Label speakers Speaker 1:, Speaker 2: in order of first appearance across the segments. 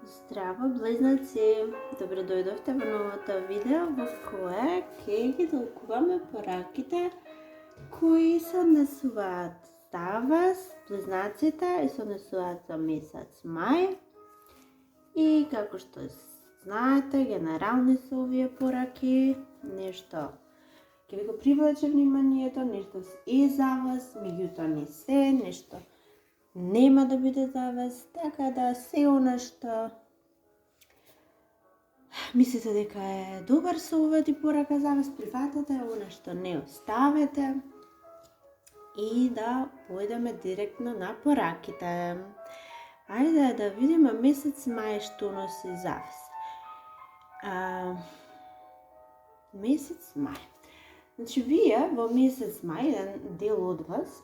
Speaker 1: Здраво, близнаци! Добре дојдовте во новото видео во кое ќе ги толкуваме пораките кои се однесуваат за вас, близнаците, и се однесуваат за месец мај. И како што знаете, генерални се овие пораки, нешто ќе ви го привлече вниманието, нешто е за вас, меѓутоа не се, нешто нема да биде за вас, така да се она што мислите дека е добар совет и порака за вас, прифатете, она што не оставете и да појдеме директно на пораките. Ајде да видиме месец мај што носи за вас. Месец мај. Значи, вие во месец мај, еден дел од вас,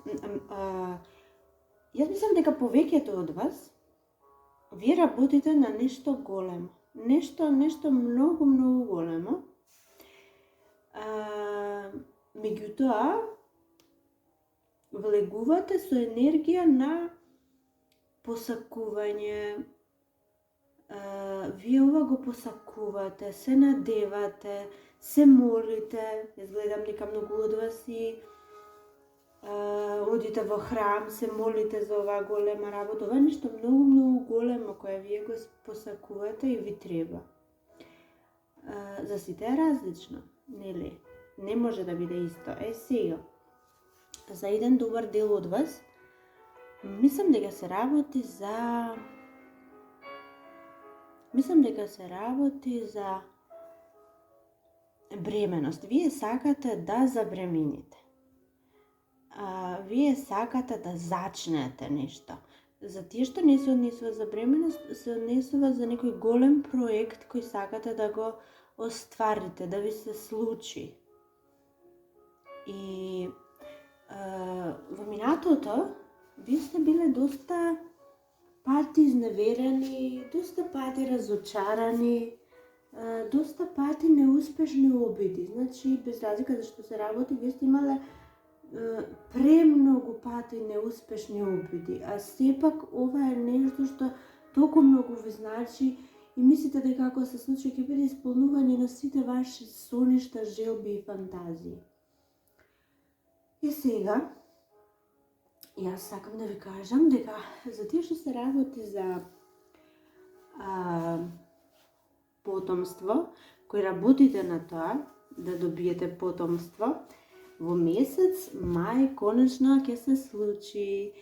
Speaker 1: јас мислам дека повеќето од вас, вие работите на нешто големо. Нешто многу големо. Меѓутоа, влегувате со енергија на посакување. Вие ова го посакувате, се надевате, се молите. Јас гледам дека многу од вас и одите во храм, се молите за оваа голема работа. Ова е нешто многу големо кое вие го посакувате и ви треба. За сите е различно, нели? Не може да биде исто. Сега, за еден добар дел од вас, мислам дека се работи за бременост. Вие сакате да забремените. Вие сакате да зачнете нешто. За тие што не се однесува за бременост, се однесува за некој голем проект кој сакате да го остварите, да ви се случи. И во минатото вие сте биле доста пати изневерени, доста пати разочарани, доста пати неуспешни обиди. Значи, без разлика за што се работи, вие сте имале премногу пати неуспешни обиди, а сепак ова е нешто што толку многу ви значи и мислите дека ако се случи ќе биде исполнување на сите ваши соништа, желби и фантазии. И сега, јас сакам да ви кажам дека за тие што се работи за потомство, кои работите на тоа да добиете потомство, во месец мај конечно ќе се случи,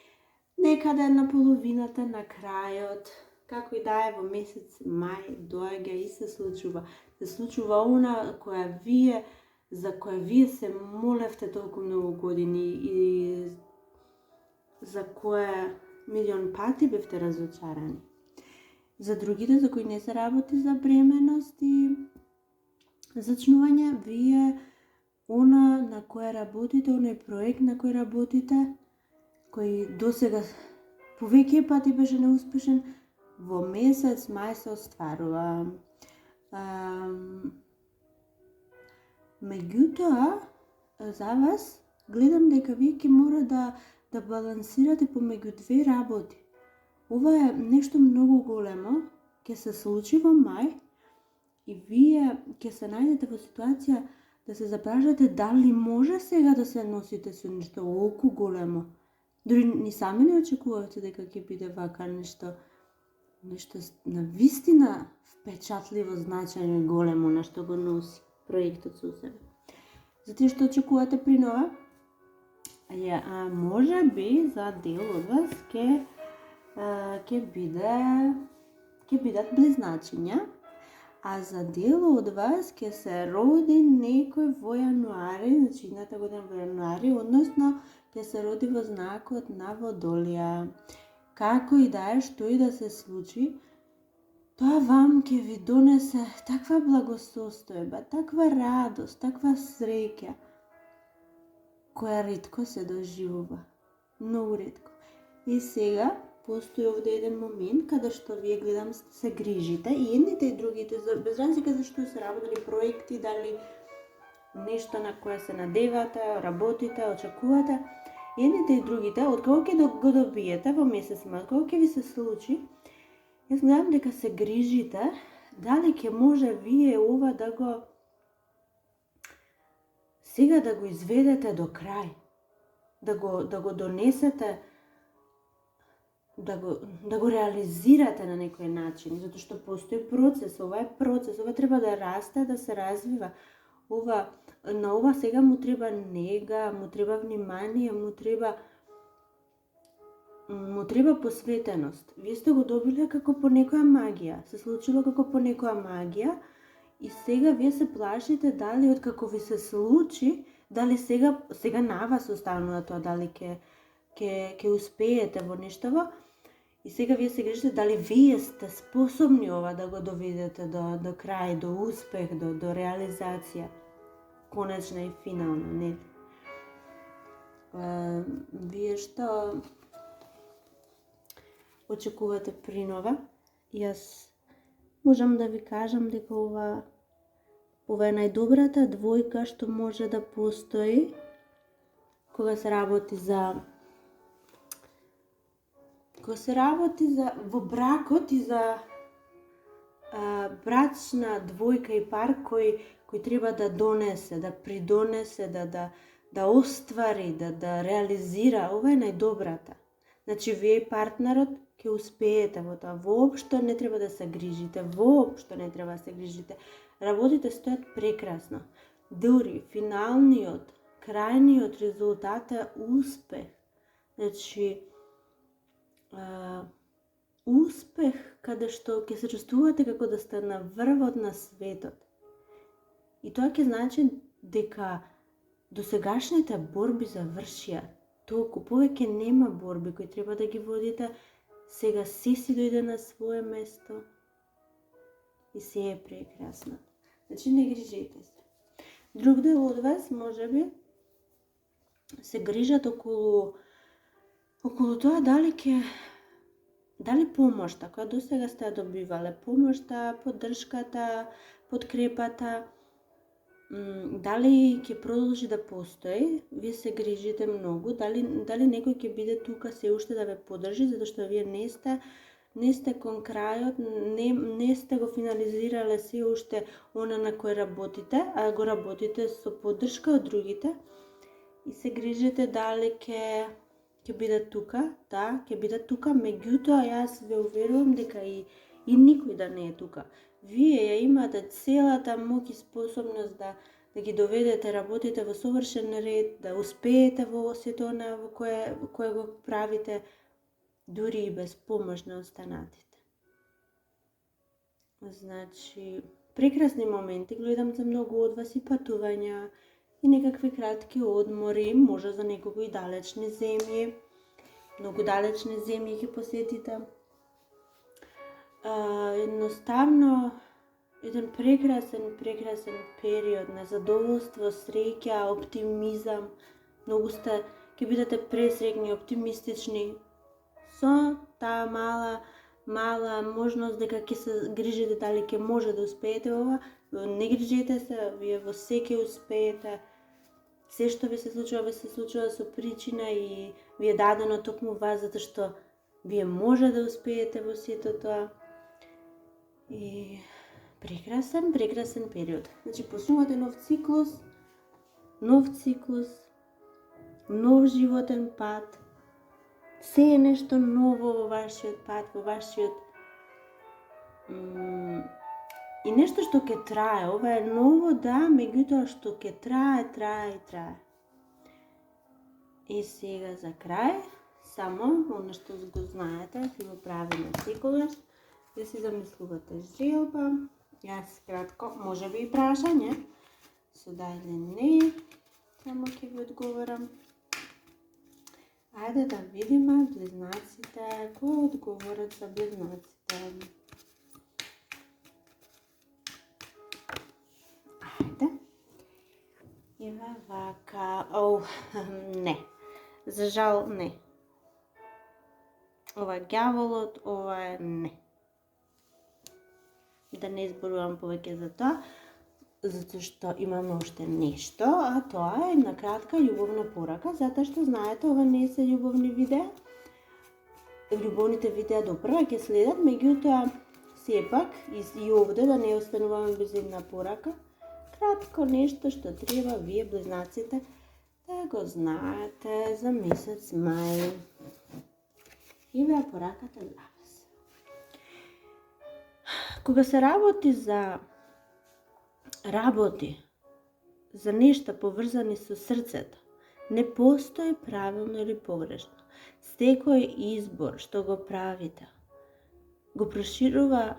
Speaker 1: некаде на половината, на крајот, како и да е, во месец мај доаѓа и се случува. Се случува она за која вие се молевте толку многу години и за кое милион пати бевте разочарани. За другите, за кои не се работи за бременост и зачнување, вие она на кој работите, оној проект на кој работите, кој досега повеќе пати беше неуспешен, во месец мај се остварува. Меѓутоа, за вас, гледам дека вие ќе мора да балансирате помеѓу две работи. Ова е нешто многу големо, ќе се случи во мај и вие ќе се најдете во ситуација да се запрашате дали може сега да се носите со нешто толку големо. Дори ни сами не очекувате дека ќе биде вака нешто на вистина впечатливо, значајно и големо нешто го носи проектот со себе. Затоа што очекувате при нова, може би за дел од вас ќе бидат близначиња, а за дел од вас ќе се роди некој во јануари, значи едната година во јануари, односно ќе се роди во знакот на Водолија. Како и да е, што и да се случи, тоа вам ќе ви донесе таква благосостојба, таква радост, таква среќа, која ретко се доживува. Многу ретко. И сега, постои овде еден момент каде што вие гледам се грижите и едните и другите, без разлика за што се работели проекти, дали нешто на кое се надевате, работите, очекувате, едните и другите, откако ќе го добиете во месец мај, откако ќе ви се случи, Јас гледам дека се грижите, дали ќе може вие ова да го сега да го изведете до крај, да го донесете, да го реализирате на некој начин, затоа што постои процес, ова треба да расте, да се развива. На ова сега му треба нега, му треба внимание, му треба посветеност. Вие сте го добиле како по некоја магија, се случило како по некоја магија и сега вие се плашите дали откако ви се случи, дали сега на вас останува тоа, дали ќе успеете во нештово. И сега вие се грижите дали вие сте способни ова да го доведете до крај, до успех, до реализација. Конечна и финална, не? Вие што очекувате принова? Јас можам да ви кажам дека ова е најдобрата двојка што може да постои кога се работи во бракот и за брачна двојка и пар кој треба да донесе, да придонесе, да оствари, да реализира. Ова е најдобрата. Значи, вие и партнерот ќе успеете во тоа. Воопшто не треба да се грижите. Работите стојат прекрасно. Дури финалниот, крајниот резултат е успех. Значи, успех каде што ќе се чувствувате како да сте на врвот на светот. И тоа ќе значи дека досегашните борби завршија. Толку повеќе нема борби кои треба да ги водите. Сега се си дојде на свое место и се е прекрасно. Значи, не грижете се. Друг дел од вас можеби се грижат околу тоа дали помошта која досега сте добивале, помошта, поддршката, подкрепата, дали ќе продолжи да постои. Вие се грижите многу, дали некој ќе биде тука се уште да ве поддржи, затоа што вие не сте кон крајот, не сте го финализирале се уште она на кој работите, а го работите со поддршка од другите и се грижите дали ќе биде тука. Да, ќе биде тука, меѓутоа јас ве уверувам дека и никој да не е тука. Вие ја имате целата моќ и способност да ги доведете работите во совршен ред, да успеете во сето она во кое го правите, дури и без помош на останатите. Значи, прекрасни моменти гледам за многу од вас, и патувања, и некакви кратки одмори, може за неколку и далечни земји, многу далечни земји ќе посетите. Едноставно, еден прекрасен период на задоволство, среќа, оптимизам. Многу ќе бидете пресреќни, оптимистични, со таа мала можност дека ќе се грижите дали ќе може да успеете ова. Не грижете се, вие во се ќе успеете. Се што ви се случува со причина и ви е дадено токму вас, затоа што вие може да успеете во сето тоа. И прекрасен период. Значи, почнувате нов циклус, нов животен пат. Се е нешто ново во вашиот пат, во вашиот и нешто што ќе трае. Ова е ново, да, меѓутоа што ќе трае. И сега за крај, само оно што го знаете, си го правиме секогаш, да си замислувате желба. Јас кратко, може би и прашање, со да или не, само ќе ви одговорам. Ајде да видиме близнаците, кој одговорат за близнаците. Ајде. Има вака, не, за жал не. Ова е ѓаволот, ова е не. Да не изборувам повеќе за тоа, затоа што имаме уште нешто, а тоа е на кратка љубовна порака, затоа што знаете, ова не се љубовни видеа. љубовните видеа до прва ќе следат, меѓутоа сепак и овде да не остануваме без една порака. Кратко нешто што треба вие близнаците да го знаете за месец мај. Еве пораката за вас. Кога се работи за нешта поврзани со срцето, не постои правилно или погрешно. Секој избор што го правите го проширува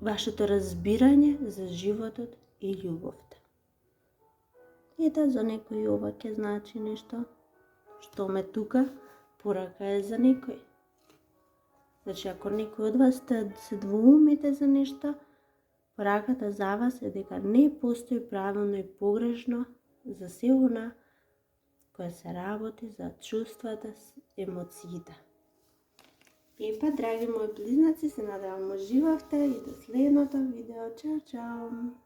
Speaker 1: вашето разбирање за животот и љубовта. Ете, за некој ова ќе значи нешто, што ме тука, порака е за некој. Значи, ако некој од вас се двоумите за нешто, пораката за вас е дека не постои правилно и погрешно за се она која се работи за чувствата, емоциите. Епа, драги мои близнаци, се надевам уживавте и до следното видео. Чао, чао!